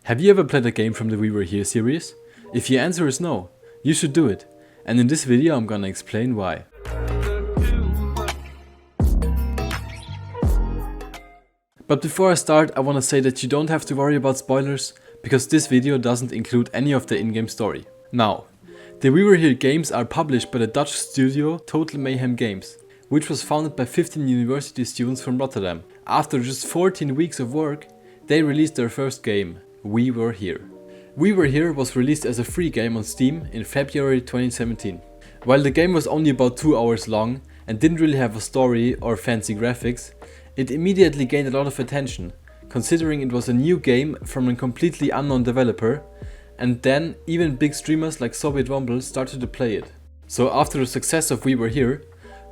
Have you ever played a game from the We Were Here series? If your answer is no, you should do it. And in this video I'm gonna explain why. But before I start, I wanna say that you don't have to worry about spoilers, because this video doesn't include any of the in-game story. Now, the We Were Here games are published by the Dutch studio WWH Games, which was founded by 15 university students from Rotterdam. After just 14 weeks of work, they released their first game, We Were Here. We Were Here was released as a free game on Steam in February 2017. While the game was only about 2 hours long and didn't really have a story or fancy graphics, it immediately gained a lot of attention, considering it was a new game from a completely unknown developer, and then even big streamers like Soviet Womble started to play it. So after the success of We Were Here,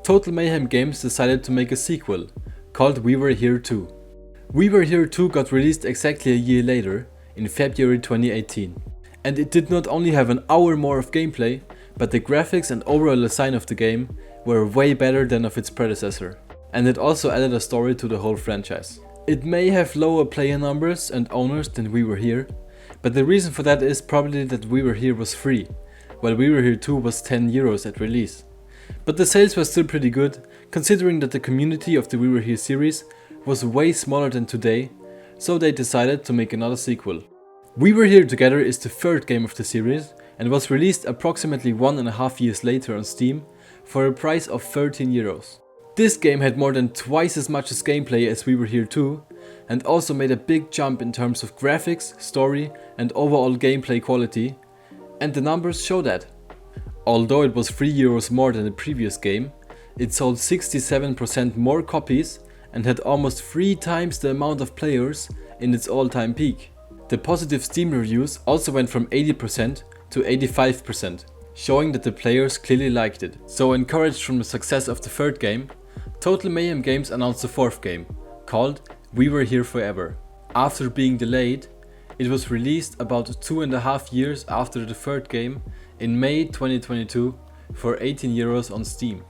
Total Mayhem Games decided to make a sequel, called We Were Here 2. We Were Here 2 got released exactly a year later, in February 2018. And it did not only have an hour more of gameplay, but the graphics and overall design of the game were way better than of its predecessor. And it also added a story to the whole franchise. It may have lower player numbers and owners than We Were Here, but the reason for that is probably that We Were Here was free, while We Were Here 2 was €10 at release. But the sales were still pretty good, considering that the community of the We Were Here series was way smaller than today, so they decided to make another sequel. We Were Here Together is the third game of the series and was released approximately 1.5 years later on Steam for a price of €13. This game had more than twice as much as gameplay as We Were Here 2 and also made a big jump in terms of graphics, story and overall gameplay quality, and the numbers show that. Although it was €3 more than the previous game, it sold 67% more copies and had almost 3 times the amount of players in its all-time peak. The positive Steam reviews also went from 80% to 85%, showing that the players clearly liked it. So encouraged from the success of the third game, Total Mayhem Games announced a fourth game, called We Were Here Forever. After being delayed, it was released about 2.5 years after the third game in May 2022 for €18 on Steam.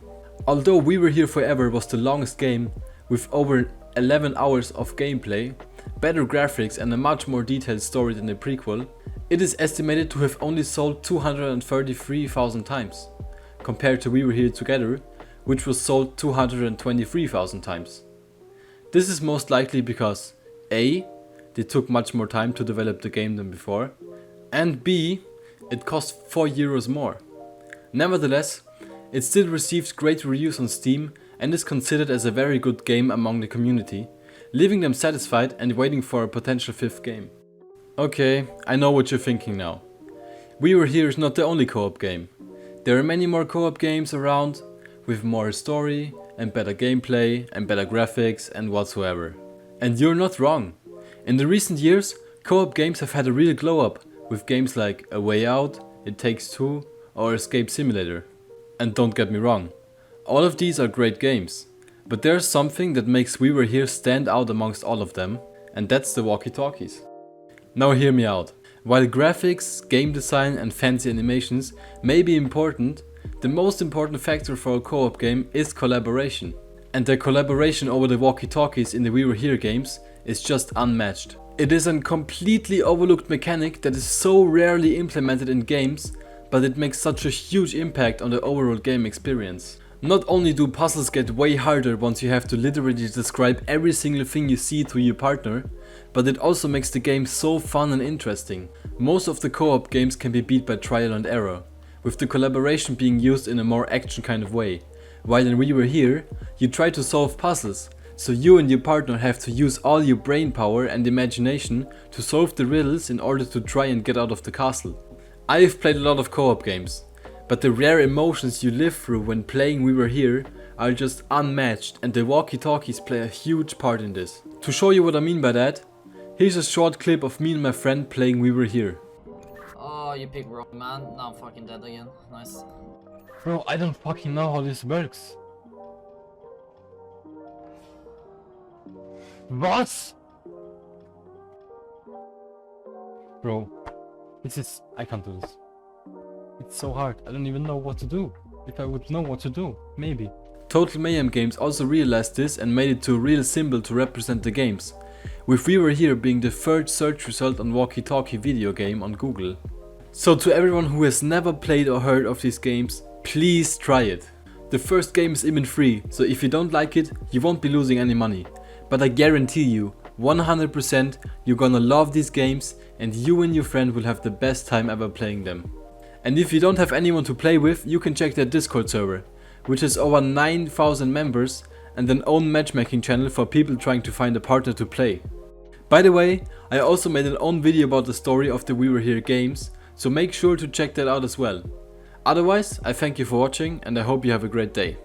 Although We Were Here Forever was the longest game, with over 11 hours of gameplay, better graphics and a much more detailed story than the prequel, it is estimated to have only sold 233,000 times, compared to We Were Here Together, which was sold 223,000 times. This is most likely because A, they took much more time to develop the game than before, and B, it cost €4 more. Nevertheless, it still received great reviews on Steam and is considered as a very good game among the community, leaving them satisfied and waiting for a potential fifth game. Okay, I know what you're thinking now. We Were Here is not the only co-op game. There are many more co-op games around, with more story and better gameplay and better graphics and whatsoever. And you're not wrong. In the recent years, co-op games have had a real glow up, with games like A Way Out, It Takes Two or Escape Simulator. And don't get me wrong, all of these are great games, but there's something that makes We Were Here stand out amongst all of them, and that's the walkie-talkies. Now hear me out. While graphics, game design and fancy animations may be important, the most important factor for a co-op game is collaboration. And the collaboration over the walkie-talkies in the We Were Here games is just unmatched. It is a completely overlooked mechanic that is so rarely implemented in games, but it makes such a huge impact on the overall game experience. Not only do puzzles get way harder once you have to literally describe every single thing you see to your partner, but it also makes the game so fun and interesting. Most of the co-op games can be beat by trial and error, with the collaboration being used in a more action kind of way. While in We Were Here, you try to solve puzzles, so you and your partner have to use all your brain power and imagination to solve the riddles in order to try and get out of the castle. I've played a lot of co-op games, but the rare emotions you live through when playing We Were Here are just unmatched, and the walkie-talkies play a huge part in this. To show you what I mean by that, here's a short clip of me and my friend playing We Were Here. Oh, you picked wrong, man. Now I'm fucking dead again. Nice. Bro, I don't fucking know how this works. What? Bro, I can't do this. It's so hard. I don't even know what to do. If I would know what to do, maybe. Total Mayhem Games also realized this and made it to a real symbol to represent the games, with We Were Here being the third search result on Walkie Talkie video game on Google. So to everyone who has never played or heard of these games, please try it. The first game is even free, so if you don't like it, you won't be losing any money. But I guarantee you, 100% you're gonna love these games and you and your friend will have the best time ever playing them. And if you don't have anyone to play with, you can check their Discord server, which has over 9,000 members and an own matchmaking channel for people trying to find a partner to play. By the way, I also made an own video about the story of the We Were Here games, so make sure to check that out as well. Otherwise, I thank you for watching and I hope you have a great day.